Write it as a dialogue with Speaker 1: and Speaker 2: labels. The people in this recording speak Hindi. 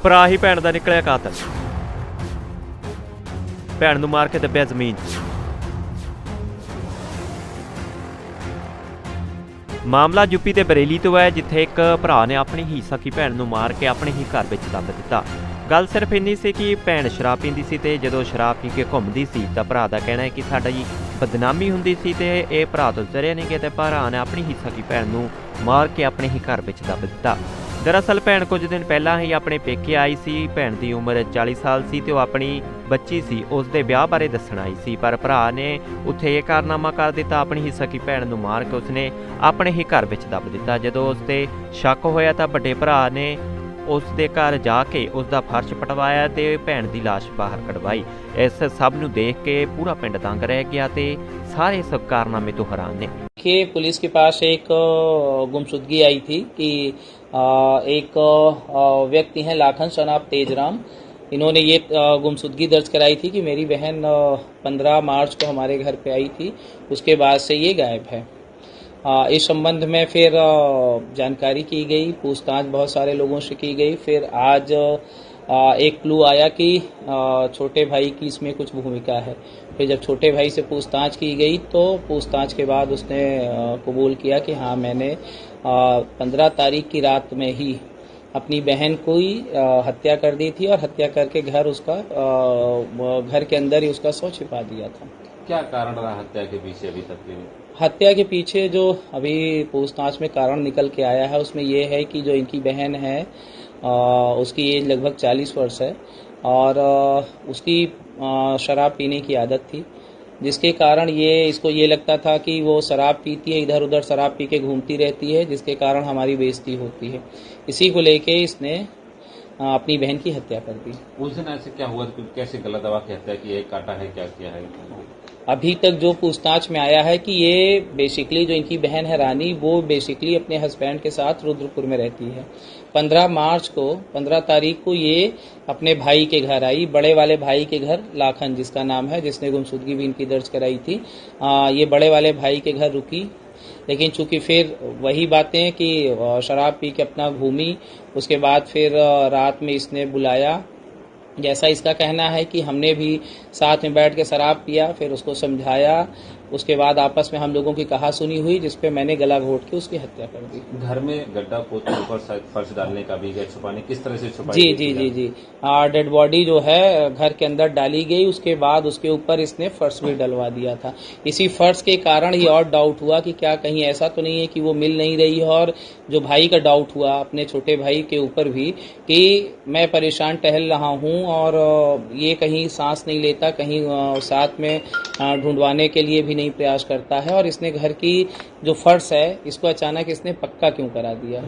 Speaker 1: ਭਰਾ ਹੀ ਭੈਣ ਦਾ ਨਿਕਲਿਆ ਕਾਤਲ। ਭੈਣ ਨੂੰ ਮਾਰ ਕੇ ਦੱਬਿਆ ਜ਼ਮੀਨ 'ਚ। ਮਾਮਲਾ ਯੂਪੀ ਦੇ ਬਰੇਲੀ ਤੋਂ ਹੈ, ਜਿੱਥੇ ਇੱਕ ਭਰਾ ਨੇ ਆਪਣੀ ਹੀ ਸਕੀ ਭੈਣ ਨੂੰ ਮਾਰ ਕੇ ਆਪਣੇ ਹੀ ਘਰ ਵਿੱਚ ਦੱਬ ਦਿੱਤਾ। ਗੱਲ ਸਿਰਫ ਇੰਨੀ ਸੀ ਕਿ ਭੈਣ ਸ਼ਰਾਬ ਪੀਂਦੀ ਸੀ ਤੇ ਜਦੋਂ ਸ਼ਰਾਬ ਪੀ ਕੇ ਘੁੰਮਦੀ ਸੀ ਤਾਂ ਭਰਾ ਦਾ ਕਹਿਣਾ ਹੈ ਕਿ ਸਾਡੀ ਬਦਨਾਮੀ ਹੁੰਦੀ ਸੀ ਤੇ ਇਹ ਭਰਾ ਤੋਂ ਜ਼ਰੇ ਨਹੀਂ ਗਏ ਤੇ ਭਰਾ ਨੇ ਆਪਣੀ ਹੀ ਸਕੀ ਭੈਣ ਨੂੰ ਮਾਰ ਕੇ ਆਪਣੇ ਹੀ ਘਰ ਵਿੱਚ ਦੱਬ ਦਿੱਤਾ। दरअसल भैन कुछ दिन पहला ही अपने पेके आई सी। भैन की उम्र 40 साल सी ते अपनी बच्ची सी उसके ब्याह बारे दस्सण आई सी, पर भरा ने उत्थे ये कारनामा कर दिता। अपनी ही सकी भैन नूं मार के उसने अपने ही घर विच दब दिता। जदों उस ते शक होया तां वड्डे भरा ने उस दे घर जाके उसका फर्श पटवाया ते भैन की लाश बाहर कढवाई। इस सब नूं देख के पूरा पिंड दंग रह गया ते सारे सब कारनामे तो हैरान ने।
Speaker 2: पुलिस के पास एक गुमशुदगी आई थी कि एक व्यक्ति हैं लाखन सनाब तेजराम, इन्होंने ये गुमशुदगी दर्ज कराई थी कि मेरी बहन 15 मार्च को हमारे घर पे आई थी, उसके बाद से ये गायब है। इस संबंध में फिर जानकारी की गई, पूछताछ बहुत सारे लोगों से की गई। फिर आज एक क्लू आया कि छोटे भाई की इसमें कुछ भूमिका है। फिर जब छोटे भाई से पूछताछ की गई तो पूछताछ के बाद उसने कबूल किया कि हाँ, मैंने 15 तारीख की रात में ही अपनी बहन को ही हत्या कर दी थी और हत्या करके घर के अंदर ही उसका शव छिपा दिया था।
Speaker 3: क्या कारण रहा हत्या के पीछे अभी तक?
Speaker 2: हत्या के पीछे जो अभी पूछताछ में कारण निकल के आया है उसमें यह है कि जो इनकी बहन है उसकी एज लगभग 40 वर्ष है और उसकी शराब पीने की आदत थी, जिसके कारण इसको ये लगता था कि वो शराब पीती है, इधर उधर शराब पी के घूमती रहती है, जिसके कारण हमारी बेइज्जती होती है। इसी को लेके इसने अपनी बहन की हत्या कर दी।
Speaker 3: उस दिन ऐसे क्या हुआ, कैसे गला दबा के हत्या की है, काटा है, क्या किया है?
Speaker 2: अभी तक जो पूछताछ में आया है कि ये बेसिकली जो इनकी बहन है रानी, वो बेसिकली अपने हस्बैंड के साथ रुद्रपुर में रहती है। 15 तारीख को ये अपने भाई के घर आई, बड़े वाले भाई के घर, लाखन जिसका नाम है, जिसने गुमशुदगी भी इनकी दर्ज कराई थी। ये बड़े वाले भाई के घर रुकी, लेकिन चूंकि फिर वही बातें कि शराब पी के अपना घूमी, उसके बाद फिर रात में इसने बुलाया। जैसा इसका कहना है कि हमने भी साथ में बैठ के शराब पिया, फिर उसको समझाया, उसके बाद आपस में हम लोगों की कहासुनी हुई, जिसपे मैंने गला घोट के उसकी हत्या कर दी।
Speaker 3: घर में गड्ढा खोद के ऊपर फर्श डालने का भी गया, छुपाने किस तरह से छुपाई?
Speaker 2: जी। डेड बॉडी जो है घर के अंदर डाली गई, उसके बाद उसके ऊपर इसने फर्श भी डलवा दिया था। इसी फर्श के कारण ही और डाउट हुआ कि क्या कहीं ऐसा तो नहीं है कि वो मिल नहीं रही है। और जो भाई का डाउट हुआ अपने छोटे भाई के ऊपर भी कि मैं परेशान टहल रहा हूँ और ये कहीं सांस नहीं लेता, कहीं साथ में ढूंढवाने के लिए भी नहीं प्रयास करता है, और इसने घर की जो फर्श है इसको अचानक इसने पक्का क्यों करा दिया।